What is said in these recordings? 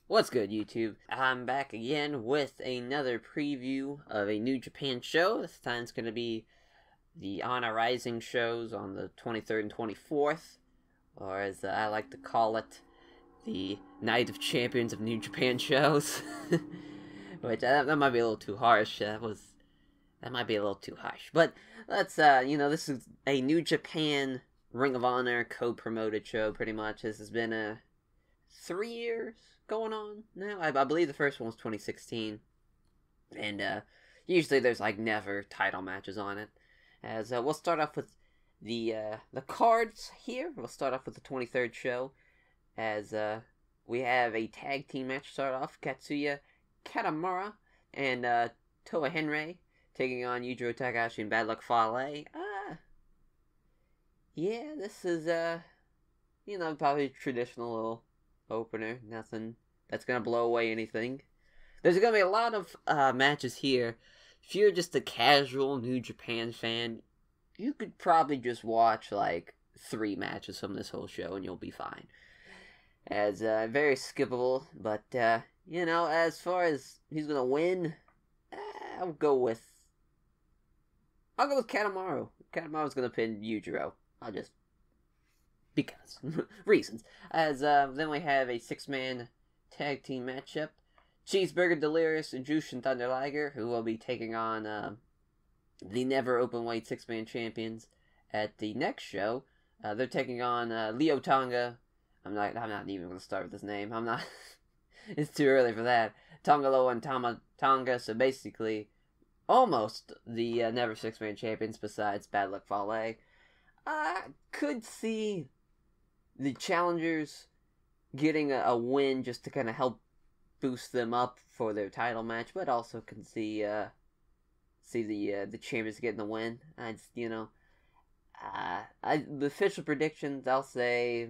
What's good, YouTube? I'm back again with another preview of a New Japan show. This time it's going to be the Honor Rising shows on the 23rd and 24th, or as I like to call it, the Night of Champions of New Japan shows. Which, that might be a little too harsh. That might be a little too harsh. But let's, this is a New Japan Ring of Honor co-promoted show, pretty much. This has been 3 years going on now. I believe the first one was 2016, and usually there's like never title matches on it. As we'll start off with the cards here. We'll start off with the 23rd show, as we have a tag team match to start off. Katsuya Katamura and Toa Henry taking on Yujiro Takahashi and Bad Luck Fale. Yeah, this is probably a traditional little opener. Nothing that's gonna blow away anything. There's gonna be a lot of matches here. If you're just a casual New Japan fan, you could probably just watch like 3 matches from this whole show and you'll be fine. As very skippable, but as far as who's gonna win, I'll go with Katamaro. Katamaru's gonna pin Yujiro. Because reasons. As then we have a 6-man tag team matchup. Cheeseburger Delirious and Jushin Thunder Liger, who will be taking on the never openweight 6-man champions at the next show. They're taking on Leo Tonga. I'm not even gonna start with his name. It's too early for that. Tongalo and Tama Tonga. So basically, almost the never 6-man champions besides Bad Luck Fale. I could see the challengers getting a win just to kind of help boost them up for their title match, but also can see the champions getting the win. The official predictions, I'll say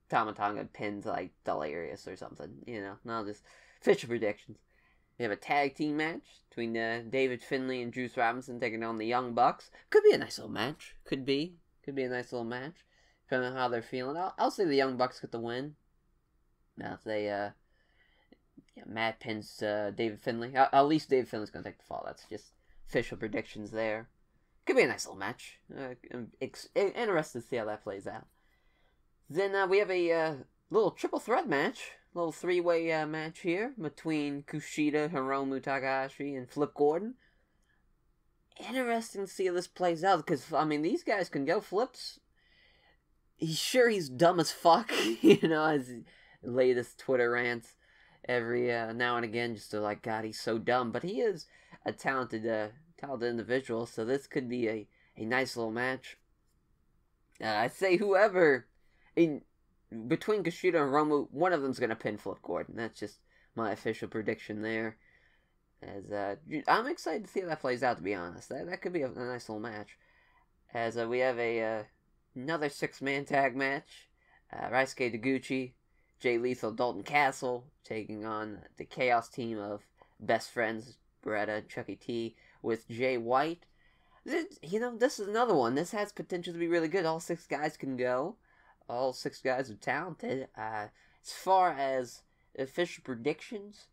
Tama Tonga pins like Delirious or something. No, just official predictions. We have a tag team match between David Finlay and Juice Robinson taking on the Young Bucks. Could be a nice little match. Could be a nice little match, depending on how they're feeling. I'll say the Young Bucks get the win. Now, if they, Matt pins David Finlay. At least David Finlay's going to take the fall. That's just official predictions there. Could be a nice little match. I'm interested to see how that plays out. Then we have a little triple threat match. A little 3-way match here between Kushida, Hiromu Takahashi, and Flip Gordon. Interesting to see how this plays out, because, these guys can go. Flip's... he's dumb as fuck, as latest Twitter rants every now and again, just to God, he's so dumb. But he is a talented individual, so this could be a nice little match. I say whoever... between Kushida and Hiromu, one of them's going to pin Flip Gordon. That's just my official prediction there. As I'm excited to see how that plays out, to be honest. That could be a nice little match. As we have another 6-man tag match. Ryusuke Taguchi, Jay Lethal, Dalton Castle taking on the Chaos team of Best Friends, Beretta, Chucky T, with Jay White. This is another one. This has potential to be really good. All 6 guys can go. All 6 guys are talented. As far as official predictions,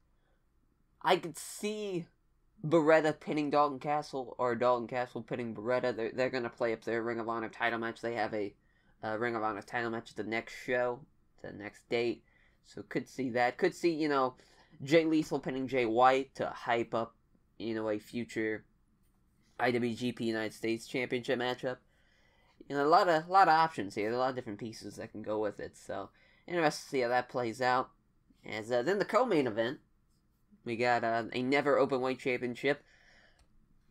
I could see Beretta pinning Dalton Castle, or Dalton Castle pinning Beretta. They're going to play up their Ring of Honor title match. They have a Ring of Honor title match at the next show, the next date. So could see that. Could see, Jay Lethal pinning Jay White to hype up, a future IWGP United States Championship matchup. A lot of options here. There are a lot of different pieces that can go with it. So interested to see how that plays out. As then the co-main event, we got a never openweight championship.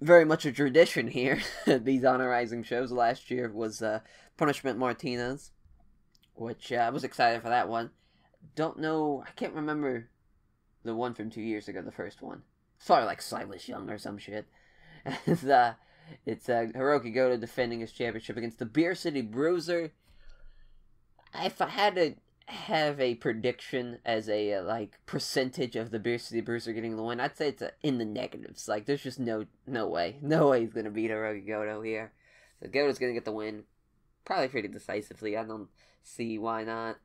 Very much a tradition here. These Honor Rising shows. Last year was Punishment Martinez, which I was excited for that one. Don't know. I can't remember the one from 2 years ago. The first one. It's probably like Silas Young or some shit. It's Hiroki Goto defending his championship against the Beer City Bruiser. If I had to have a prediction as a percentage of the Beer City Bruiser getting the win, I'd say it's in the negatives. There's just no way he's gonna beat Hiroki Goto here. So Goto's gonna get the win, probably pretty decisively. I don't see why not.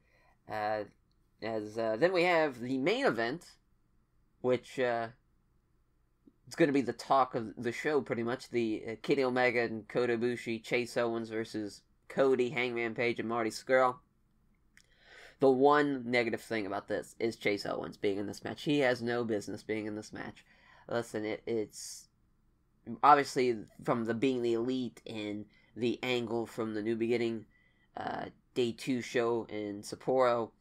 As then we have the main event, which it's going to be the talk of the show, pretty much. The Kenny Omega and Kota Ibushi, Chase Owens versus Cody, Hangman Page, and Marty Scurll. The one negative thing about this is Chase Owens being in this match. He has no business being in this match. Listen, it's obviously from the being the elite and the angle from the New Beginning Day 2 show in Sapporo.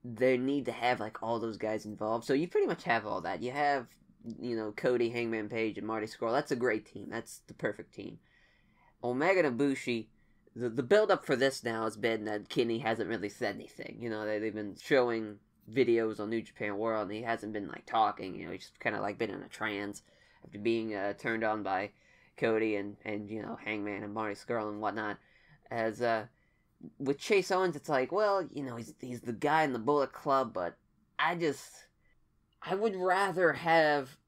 They need to have like all those guys involved. So you pretty much have all that. You have, Cody, Hangman Page, and Marty Scurll. That's a great team. That's the perfect team. Omega and Ibushi, the build-up for this now has been that Kenny hasn't really said anything. They've been showing videos on New Japan World, and he hasn't been, like, talking. He's just kind of, like, been in a trance after being turned on by Cody and Hangman and Marty Scurll and whatnot. As, with Chase Owens, it's like, well, he's the guy in the Bullet Club, but I would rather have...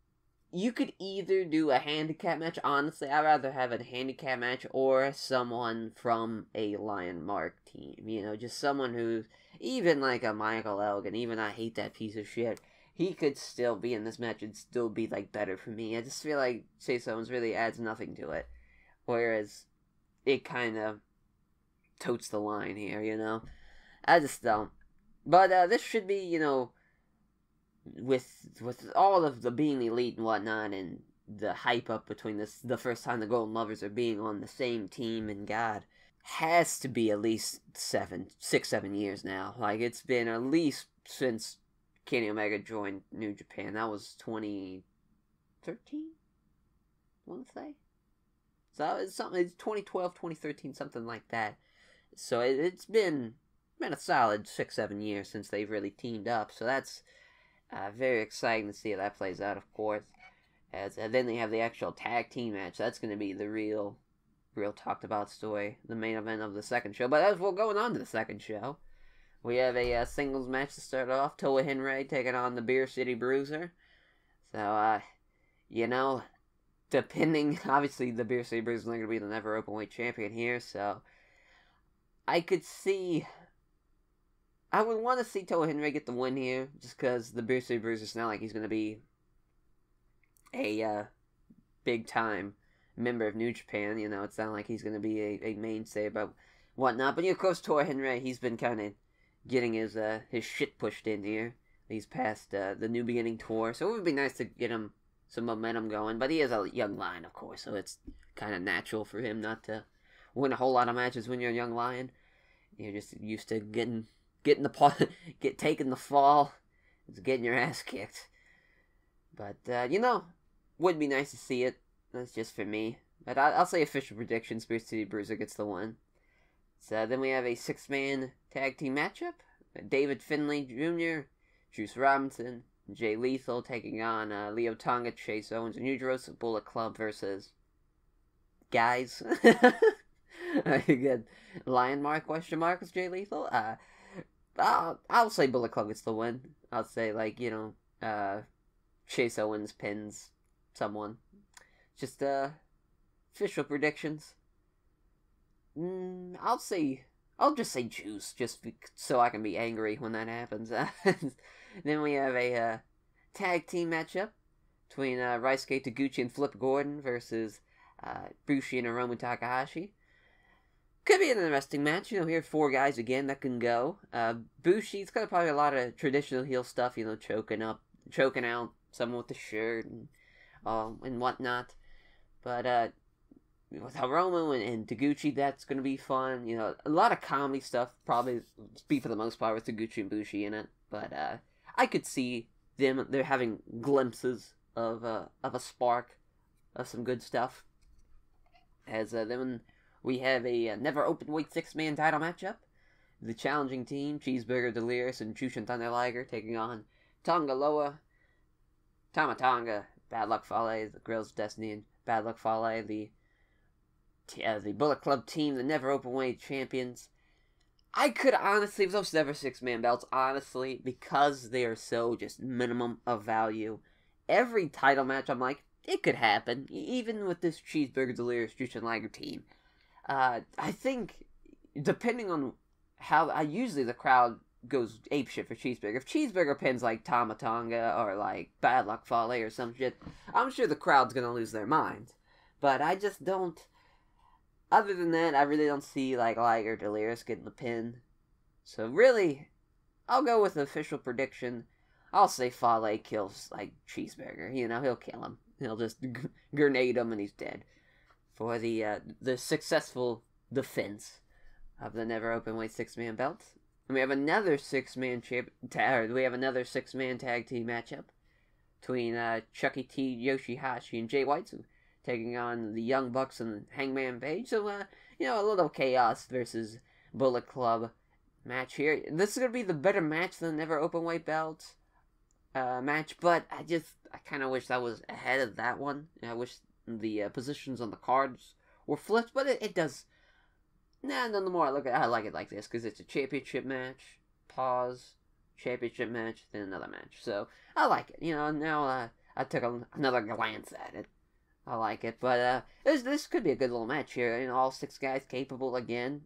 You could either do a handicap match. Honestly, I'd rather have a handicap match or someone from a Lion Mark team. Just someone who's even like a Michael Elgin. Even I hate that piece of shit. He could still be in this match and still be like better for me. I just feel like Chase Owens really adds nothing to it, whereas it kind of totes the line here. I just don't. But this should be, with all of the being elite and whatnot, and the hype up between the first time the Golden Lovers are being on the same team, and God, has to be at least 6-7 years now. Like, it's been at least since Kenny Omega joined New Japan. That was 2013, I want to say. So it's 2012, 2013, something like that. So it's been a solid 6-7 years since they've really teamed up. So that's very exciting to see how that plays out, of course. And then they have the actual tag team match. That's going to be the real talked about story, the main event of the second show. But as we're going on to the second show, we have a singles match to start off. Toa Henry taking on the Beer City Bruiser. So, depending, obviously the Beer City Bruiser is not going to be the never openweight champion here, so I would want to see Toa Henry get the win here, just because the Beer City Bruiser is not like he's going to be a big-time member of New Japan. It's not like he's going to be a mainstay about whatnot. But, of course, Toa Henry, he's been kind of getting his shit pushed in here. He's past the New Beginning tour, so it would be nice to get him some momentum going. But he is a young lion, of course, so it's kind of natural for him not to win a whole lot of matches when you're a young lion. You're just used to taking the fall, getting your ass kicked. But would be nice to see it. That's just for me. But I'll say official predictions: Beer City Bruiser gets the win. So then we have a 6-man tag team matchup: David Finlay Jr., Juice Robinson, Jay Lethal taking on Leo Tonga, Chase Owens, and Yujiro Bullet Club versus guys. Good. Lion Mark ? Is Jay Lethal? I'll say Bullet Club gets the win. I'll say, Chase Owens pins someone. Just, official predictions. I'll just say Juice, so I can be angry when that happens. Then we have a tag team matchup between Ryusuke Taguchi and Flip Gordon versus Bushi and Hiromu Takahashi. Could be an interesting match. Here are 4 guys again that can go. Bushi's got probably a lot of traditional heel stuff, choking out someone with the shirt and whatnot. But with Hiromu and Taguchi, that's going to be fun. A lot of comedy stuff, probably be for the most part with Taguchi and Bushi in it. But I could see they're having glimpses of a spark of some good stuff. As then we have a never openweight 6-man title matchup. The challenging team, Cheeseburger Delirious and Jushin Thunder Liger, taking on Tonga Loa, Tama Tonga, Bad Luck Fale, the Grills of Destiny, and Bad Luck Fale, the Bullet Club team, the never openweight champions. I could honestly, those never 6-man belts, honestly, because they are so just minimum of value, every title match, I'm like, it could happen, even with this Cheeseburger Delirious Jushin Liger team. I think, depending on how, usually the crowd goes apeshit for Cheeseburger. If Cheeseburger pins like Tama Tonga or like Bad Luck Fale or some shit, I'm sure the crowd's gonna lose their mind. But I just don't. Other than that, I really don't see like Liger Delirious getting the pin. So really, I'll go with an official prediction. I'll say Fale kills like Cheeseburger. You know, he'll kill him. He'll just grenade him and he's dead. For the successful defense of the never openweight 6-man belt. And we have another 6-man tag team matchup between Chucky T, Yoshihashi, and Jay White, taking on the Young Bucks and Hangman Page. So you know, a little chaos versus Bullet Club match here. This is gonna be the better match than the never openweight belt match, but I kind of wish that was ahead of that one. I wish the positions on the cards were flipped, but it does. Nah, none the more I look at it, I like it like this, because it's a championship match, pause, championship match, then another match. So, I like it. You know, now I took another glance at it. I like it, but this could be a good little match here. You know, all 6 guys capable again.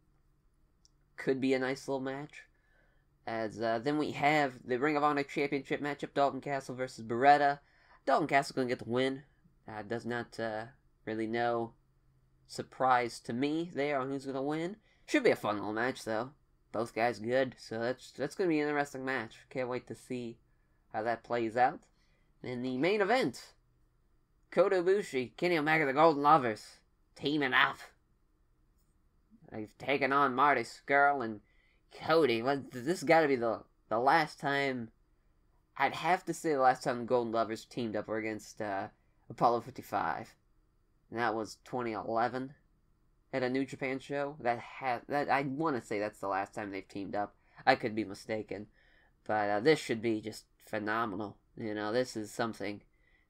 Could be a nice little match. As then we have the Ring of Honor Championship matchup, Dalton Castle versus Beretta. Dalton Castle going to get the win. Does not really know. Surprise to me there on who's going to win. Should be a fun little match, though. Both guys good, so that's going to be an interesting match. Can't wait to see how that plays out. In the main event, Kota Ibushi, Kenny Omega, the Golden Lovers, teaming up. They've taken on Marty Scurll and Cody. This got to be the last time. I'd have to say the last time the Golden Lovers teamed up were against Apollo 55. And that was 2011 at a New Japan show. That I want to say that's the last time they've teamed up. I could be mistaken, but this should be just phenomenal. You know, this is something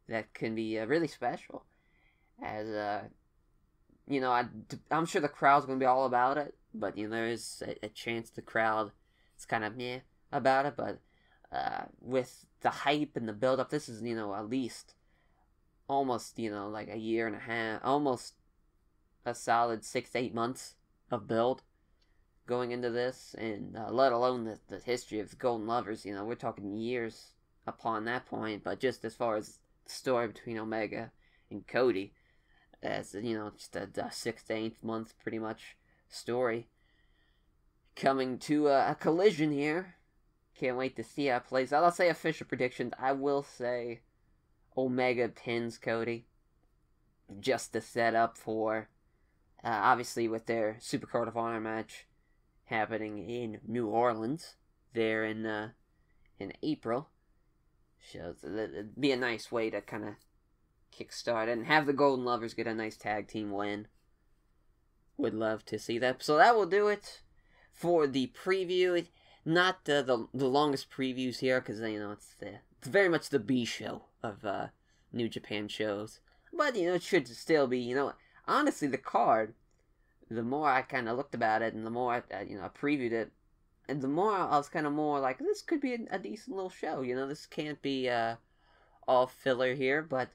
that can be really special. As you know, I'm sure the crowd's gonna be all about it, but you know, there is a chance the crowd is kind of meh about it. But with the hype and the build up, this is, you know, at least almost, you know, like a year and a half, almost a solid 6 to 8 months of build going into this, and let alone the history of the Golden Lovers. You know, we're talking years upon that point, but just as far as the story between Omega and Cody, as, you know, just a 6 to 8 month pretty much story coming to a collision here. Can't wait to see how it plays out. I'll say official predictions. I will say Omega pins Cody, just to set up for, obviously with their Supercard of Honor match happening in New Orleans there in April. So it'd be a nice way to kind of kickstart it and have the Golden Lovers get a nice tag team win. Would love to see that. So that will do it for the preview. Not the longest previews here, because, you know, it's very much the B show of New Japan shows. But, you know, it should still be, you know, honestly, the card, the more I kind of looked about it, and the more I previewed it, and the more I was kind of more like, this could be a decent little show. You know, this can't be all filler here, but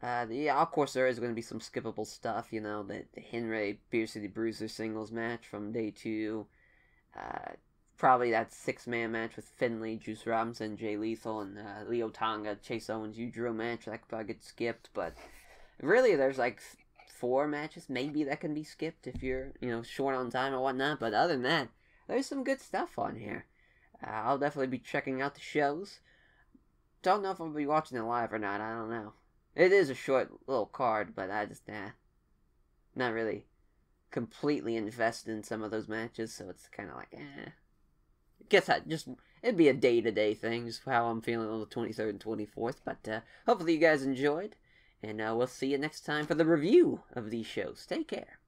yeah, of course there is going to be some skippable stuff. You know, the Henry Beer City Bruiser singles match from day 2. Probably that 6-man match with Finlay, Juice Robinson, Jay Lethal, and Leo Tonga, Chase Owens, Yujiro match that could probably get skipped. But really, there's like 4 matches maybe that can be skipped if you're, you know, short on time or whatnot. But other than that, there's some good stuff on here. I'll definitely be checking out the shows. Don't know if I'll be watching it live or not. I don't know. It is a short little card, but I just not really completely invested in some of those matches, so it's kind of like Guess it'd be a day-to-day thing, just how I'm feeling on the 23rd and 24th. But hopefully you guys enjoyed, and we'll see you next time for the review of these shows. Take care.